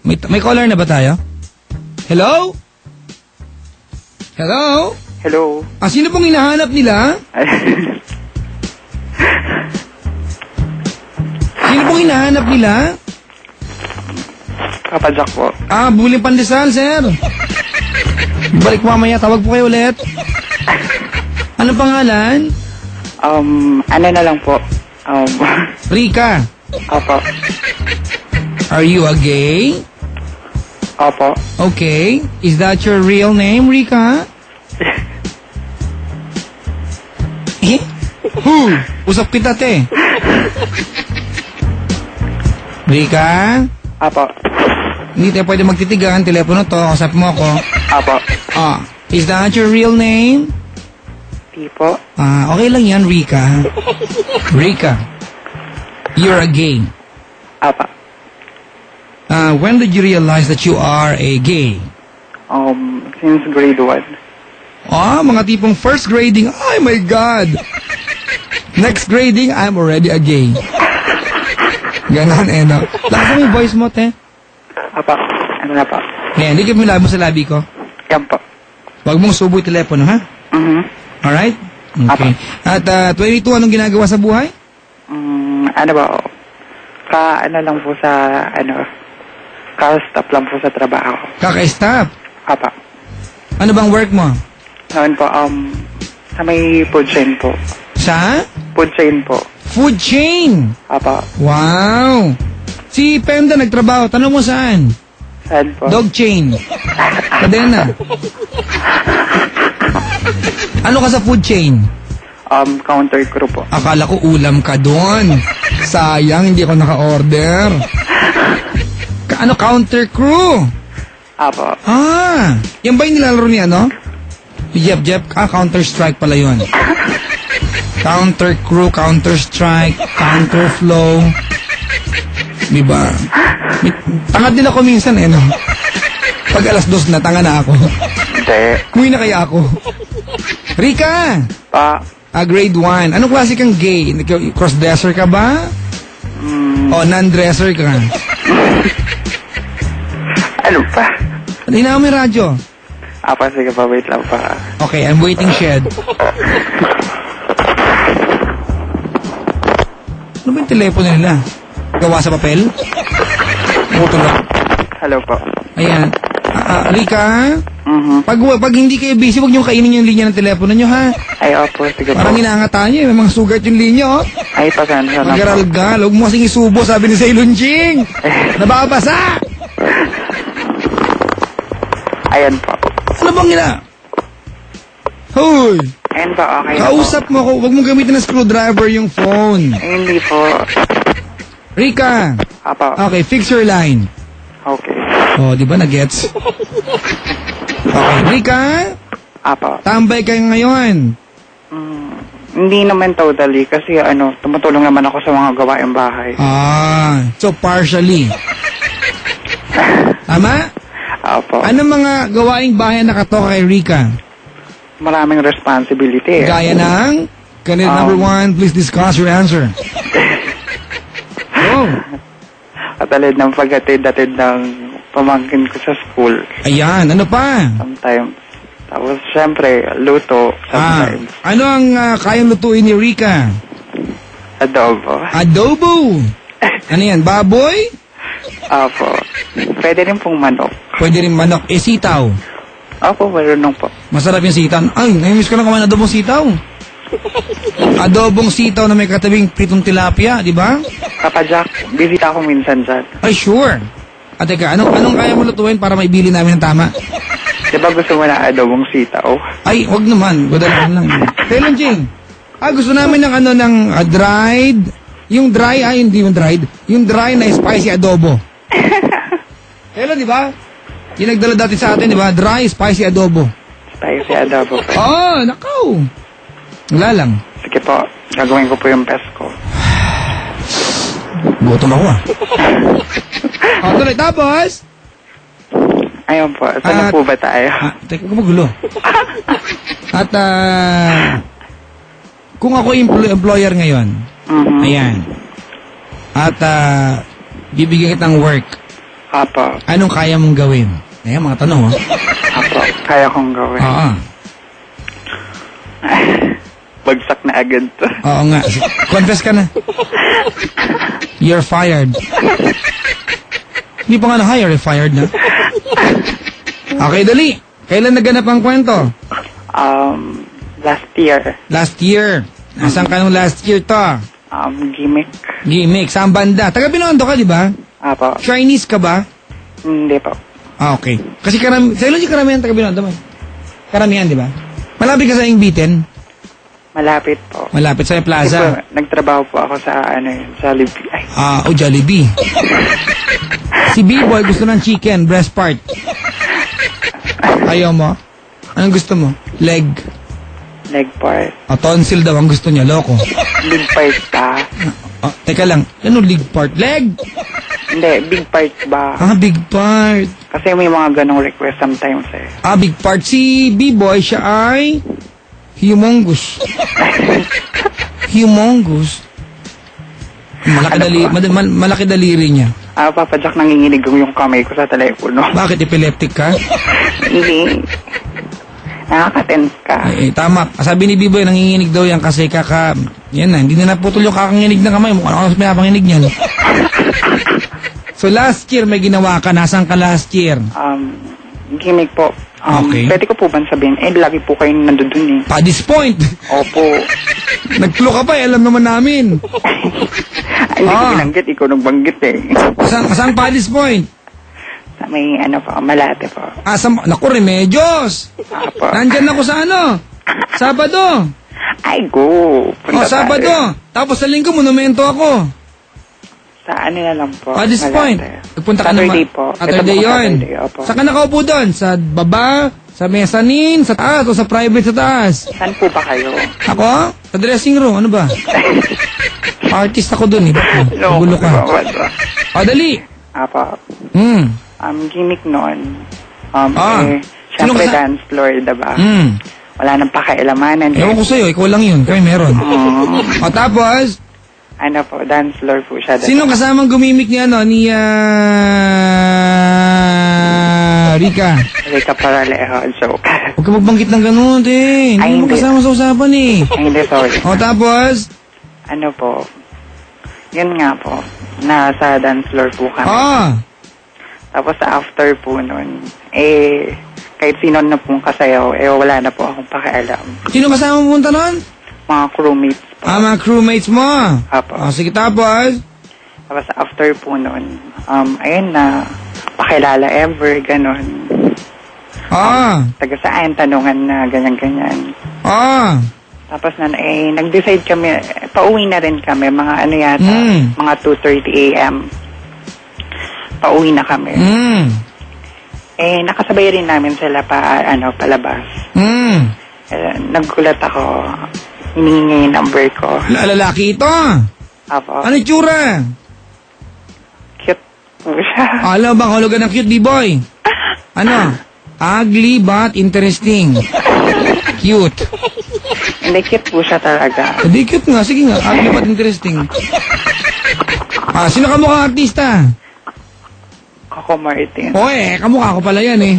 May caller na ba tayo? Hello? Hello? Hello? Sino pong hinahanap nila? Sino pong hinahanap nila? Papa Jack po. Buling pandesal, sir. Balik mamaya, tawag po kayo ulit. Ano pangalan? Ano na lang po. Rika. Opo. Are you a gay? Opo. Okay. Is that your real name, Rika? Usap kita, te. Rika? Opo. Hindi tayo pwede magtitigan. Telepono to. Usap mo ako. Opo. Is that your real name? Di po. Okay lang yan, Rika. Rika, you're a gay. Opo. When did you realize that you are a gay? Since grade 1. Mga tipong first grading, oh my God! Next grading, I'm already a gay. Ganon, no? Lakas mo yung voice mo, te. Apa, ano na po? Ngayon, hindi ka mo sa labi ko. Yan po. Huwag mong subo yung telepono, ha? Alright? Okay. At 22, anong ginagawa sa buhay? Ano ba? Ano lang po sa, ka-stop lang po sa trabaho. Kaka-stop? Apa. Ano bang work mo? Noon po, sa may food chain po. Sa? Food chain po. Food chain? Apa. Wow! Si Penda nagtrabaho. Tanong mo saan? Saan po? Dog chain. Kadena. Ano ka sa food chain? Counter crew po. Akala ko ulam ka doon. Sayang, hindi ako naka-order. Counter crew? Apa. Yan ba yung nilalaro niya, no? Jep. Counter strike pala yun. Counter crew, counter strike, counter flow. Diba? Tangad din ako minsan, no? Pag alas 2 na, tanga na ako. Hindi. Umuwi na kaya ako. Rika! Grade 1. Anong klase kang gay? Cross-dresser ka ba? O non-dresser ka? Ano pa? Hinawa mo yung radyo. Sige pa, wait lang pa. Okay, I'm waiting, Shed. Ano ba yung telepono nila? Gawa sa papel? Butulog. Hello po. Ayan. Rika? Pag hindi kayo busy, huwag niyong kainin yung linya ng telepono niyo, ha? Ay, opo. Sige po. Parang inaangatan niyo, may mga sugat yung linya, oh. Ay, pasensya na po. Mag-aralgal. Huwag mo kasing isubo, sabi ni Sailon Jing. Nababasa! Ayan po. Ano bang ina? Hoy! Ayan po, okay. Kausap mo ako, huwag mong gamitin ng screwdriver yung phone. Ay, hindi po. Rika! Apo. Okay, fix your line. Okay. Di ba na-gets? Okay, Rika? Apo. Tambay kayo ngayon. Hindi naman totally kasi tumutulong naman ako sa mga gawaing bahay. So partially. Tama? Apo. Ano mga gawaing bahay na nakatoka kay Rika? Maraming responsibility. Gaya ng? Candidate number 1, please discuss your answer. Katalid ng paghatid-atid ng pamangkin ko sa school. Ayan, ano pa? Sometimes. Tapos, syempre, luto. Sometimes. Ano ang kayang lutuin ni Rika? Adobo. Adobo? Ano yan, baboy? Apo. Pwede rin pong manok. Pwede rin manok. Sitaw? Opo, marunong po. Masarap yung sitaw. Ay, namiss ko lang kumain adobong sitaw. Adobong sitaw na may katabing pritong tilapia, di ba? Papa Jack, bisita ako minsan dyan. Ay, sure. Teka, anong kaya mo lutuin para maibili namin ng tama? Diba gusto mo na adobong sitaw? Ay, wag naman. Gudalan lang. Kailan, Jing? Gusto namin ng dried. Yung dry, hindi yung dried. Yung dry na spicy adobo. Kailan, di ba? Yung nagdala dati sa atin, di ba? Dry, spicy adobo. Spicy adobo po. Nakaw. Wala lang. Sige po, gagawin ko po yung best ko. Gutom ako tuloy. Tapos? Ayun po, saan po ba tayo? Teka, magulo. At, kung ako employer ngayon, ayan. At, Bibigyan kitang work. Apo. Anong kaya mong gawin? Ayan, mga tanong, Apo. Kaya kong gawin. Oo. Bagsak na agad to. Oo nga. Confess ka na. You're fired. Hindi pa nga na-hire, fired na. Okay, dali. Kailan naganap ang kwento? Last year. Last year. Nasaan ka nung last year to? Gimmick. Gimmick. Saan banda? Taga Binondo ka, di ba? Apo. Chinese ka ba? Hindi po. Okay. Kasi sa ilong yung karamihan taga Binondo mo. Karamihan, di ba? Malapit ka sa Ingbitin? Malapit po. Malapit sa plaza. Nagtrabaho po ako sa Jollibee. Jollibee. Si B-Boy gusto ng chicken, breast part. Ayaw mo? Anong gusto mo? Leg. Leg part. Tonsil daw ang gusto niya, loko. Big part pa. Teka lang, ano leg part? Leg? Hindi, big part ba? Big part. Kasi may mga ganong request sometimes eh. Big part. Si B-Boy, siya ay humongous. Humongous. Malaki daliri niya. Papa Jack, nanginginig yung kamay ko sa telepono. Bakit? Epileptic ka? Hindi. Nakaka-tense ka. Tama. Sabi ni B-Boy, nanginginig daw yan kasi yan na, hindi na naputol yung kakanginig ng kamay. Mukhang ako may napanginig niyan. So last year, may ginawa ka. Nasaan ka last year? Gimmick po. Okay. Pwede ko po ba sabihin, lagi po kayo nandun eh. Paddy's Point. Opo. Nag-clue ka pa, alam naman namin. Hindi ko binanggit, ikaw nagbanggit eh. Saan Paddy's Point? Sa may Malate po. Naku, Remedios. Apo. Nandyan ako sa Sabado. Ay, go. Sabado. Tapos sa linggo, monumento ako. Sa na lang po. Paddy's Point. Nagpunta ka naman. Saturday po. Saturday yun. Saan ka nakaupo doon? Sa baba? Sa mezzanine? Sa taas? O sa private sa taas? Saan po ba kayo? Ako? Sa dressing room. Ano ba? Artist ako doon. Gulo ka. Dali. Apo. Gimmick noon. Siyempre dance floor, diba? Wala nang pakialamanan. Ewan ko sa'yo. Ikaw lang yun. Kami meron. Tapos? Dance floor po siya. Sino kasamang gumimik ni Rika? Rika Paralejo, joke. Huwag ka magbanggit ng ganun, eh. Hindi mo kasama sa usapan, eh. Hindi, sorry. Tapos? Yun nga po. Nasa dance floor po kami. Tapos after po nun, kahit sino na pong kasayaw, wala na po akong pakialam. Sino kasama mo punta nun? Mga crewmates po. Mga crewmates mo? Apo. Sige, tapos? Tapos after po nun, ayun na, pakilala ever, ganon. Taga saan, tanungan na, ganyan-ganyan. Tapos nag-decide kami, pauwi na rin kami, mga yata, mga 2:30 a.m. Pauwi na kami. Nakasabay rin namin sila palabas. Naggulat ako, hiningi niya yung number ko. Lalaki ito? Apo. Ano itsura? Cute po siya. Alam bang hulugan ng cute, B-boy? Ugly but interesting. Cute. Hindi, cute po siya talaga. Hindi, cute nga. Sige nga, ugly but interesting. Sino kamukhang artista? Coco Martin. Kamukha ko pala yan eh.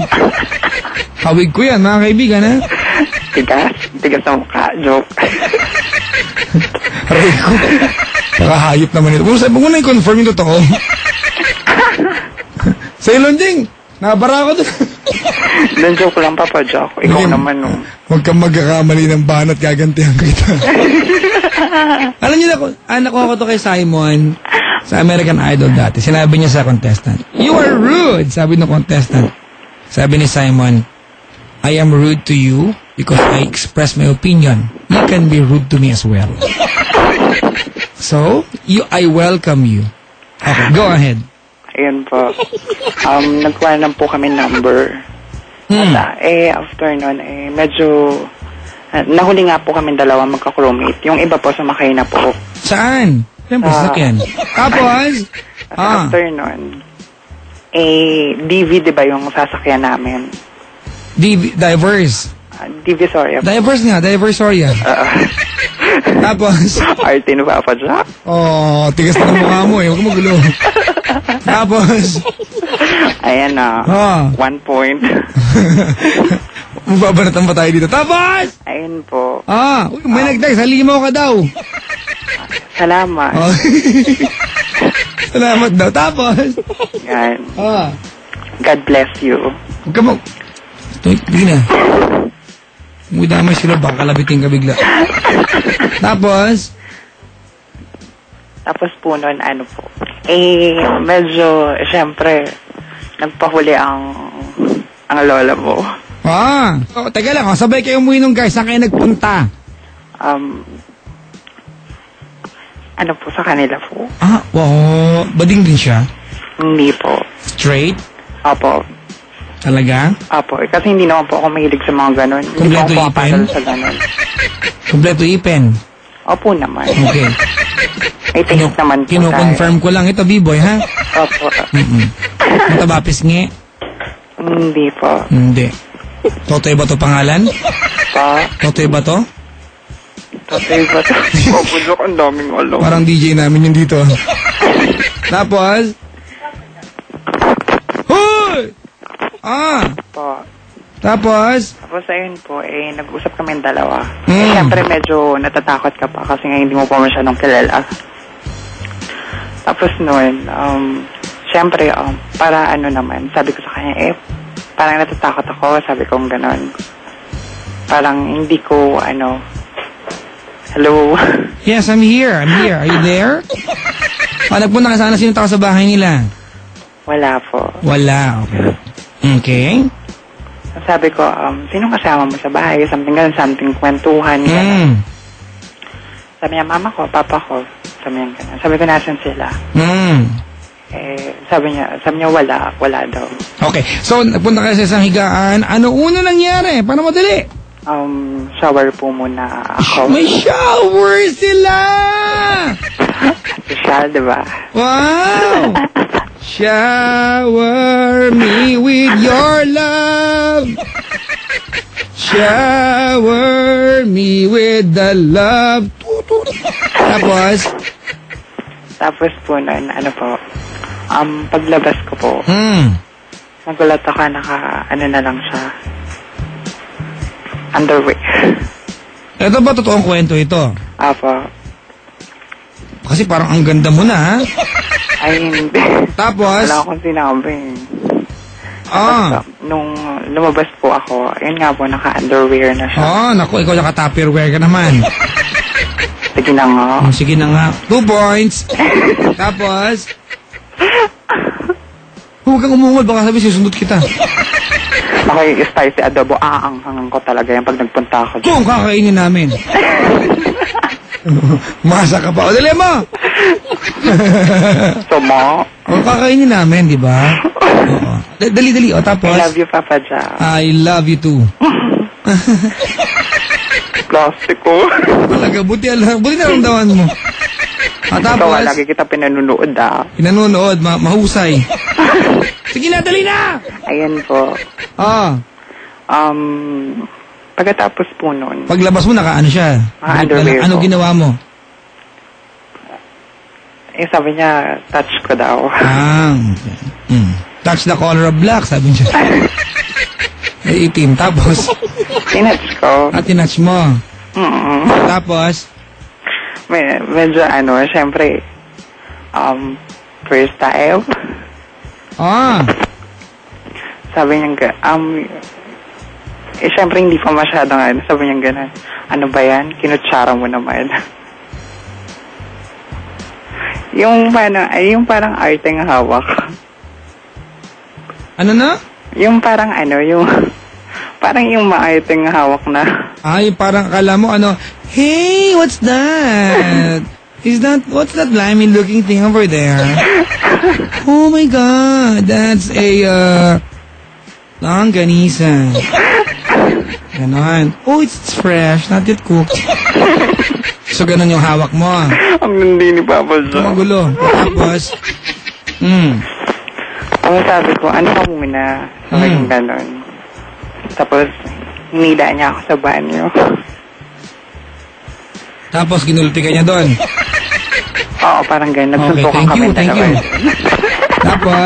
Hawig ko yan, mga kaibigan, ha? Tigas sa mukha, joke. Aray ko. Nakahayop naman ito. Huwag mo na i-confirm yung totoo. Sa Ilonjing, nabara ko doon. Doon joke lang, Papa Joke. Ikaw naman, no. Huwag kang magkakamali ng banat, gagantihan kita. Alam niyo na, anak ko to kay Simon sa American Idol dati. Sinabi niya sa contestant, "You are rude," sabi ng contestant. Sabi ni Simon, "I am rude to you because I express my opinion. You can be rude to me as well." So, I welcome you. Okay, go ahead. Ayun po. Nagkuha lang po kami number. At, after nun, medyo, nahuli nga po kami dalawa magka-crewmate. Yung iba po sumakay na po. Saan? Siyempre, sakyan. Tapos? After nun, DV, diba yung sasakyan namin? Diverse. Divisoria. Diverse nga, Diversoria. Tapos? Arte na Papa Jack. Oh, tigas na ng mukha mo eh. Huwag mo gulo. Tapos? Ayan na. 1 point. Mababanatan pa tayo dito. Tapos? Ayun po. May nag-text. Halimaw ka daw. Salamat. Salamat daw. Tapos? Yan. God bless you. Huwag ka mo. Hindi na. Huwag damay sila. Baka kalabitin ka bigla. Tapos? Tapos po nun, ano po. Medyo, syempre, nagpahuli ang lola mo. Teka lang. Sabay kayo umuwi nung guys. Saan kayo nagpunta? Ano po, sa kanila po. Wow. Bading din siya? Hindi po. Straight? Opo. Talaga? Opo. Kasi hindi naman po ako mahilig sa mga ganon. Kompleto ipin? Sa ganon. Kompleto ipin? Opo naman. Okay. May tingin naman po Kino-confirm ko lang ito, B-boy, ha? Opo. Mataba pisngi? Hindi po. Hindi. Totoy ba to pangalan? Pa? Totoy ba to? Totoy ba to? Mabudok, ang daming alam. Parang DJ namin yun dito. Tapos? Hoy! Pa. Tapos? Tapos ayun po, nag-usap kami yung dalawa. Siyempre medyo natatakot ka pa kasi nga hindi mo pa masyadong kilala. Tapos noon, siyempre, para ano naman, sabi ko sa kanya, parang natatakot ako, sabi ko gano'n. Parang hindi ko, hello? Yes, I'm here. Are you there? Nagpunta ka sana, sino tao sa bahay nila? Wala po. Wala, okay. Sabi ko, sino kasama mo sa bahay? Something kwentuhan. Sabi niya, mama ko, papa ko. Sabi niya, gano'n. Sabi ko, nasan sila? Sabi niya, wala daw. Okay, so nagpunta kayo sa isang higaan. Ano una nangyari? Paano madali? Shower po muna ako. May shower sila! Social, diba? Wow! Shower me with your love. Shower me with the love. Tapos po nun, paglabas ko po, nagulat ako, na lang siya, underwear. Ito ba totoong kwento ito? Apo. Kasi parang ang ganda mo na, ha? Ay, hindi. Tapos? Wala akong sinabi. Tapos, nung lumabas po ako, yun nga po, naka-underwear na siya. Naku, ikaw naka-tupperware ka naman. Sige na nga. Sige na nga. 2 points. Tapos? Huwag kang umungol, baka sabi susundot kita. Ako yung spicy adobo, aanghang ko talaga yan pag nagpunta ako. Kung kakainin namin. Masa ka pa. O, dali mo! Sumo? O, kakainin namin, di ba? Dali. O, tapos? I love you, Papa Jack. I love you too. Plastiko. Talaga, buti naramdaman mo. Tapos? Ikaw, lagi kita pinanunood, Pinanunood, mahusay. Sige na, dali na! Ayan po. Pagkatapos po nun. Paglabas mo, naka-ano siya? Underwear Ano ginawa mo? Sabi niya, touch ko daw. Okay. Touch the color of black, sabi niya. Itim, tapos? Tinouch ko. Tinouch mo? Tapos? Medyo syempre, first time. Sabi niya, syempre hindi pa masyadong sabi niya gano'n. Ano ba yan? Kinutsara mo naman. yung parang arteng hawak. Ano na? Yung parang parang yung maarteng hawak na. Yung parang akala mo hey, what's that? What's that blimey looking thing over there? Oh my God, that's a, longganisa. Ganon. Oh, it's fresh, not yet cooked. So, ganon yung hawak mo. Ang hindi ni Papa Jack. Magulo. Tapos, Tapos sabi ko, ano ka muna? Sabi ko ganon. Tapos, hinila niya ako sa banyo. Tapos ginulpi ka niya doon. Oo, parang ganun. Okay, Nagsuntukan thank kami you, thank dalawa. you. Tapos,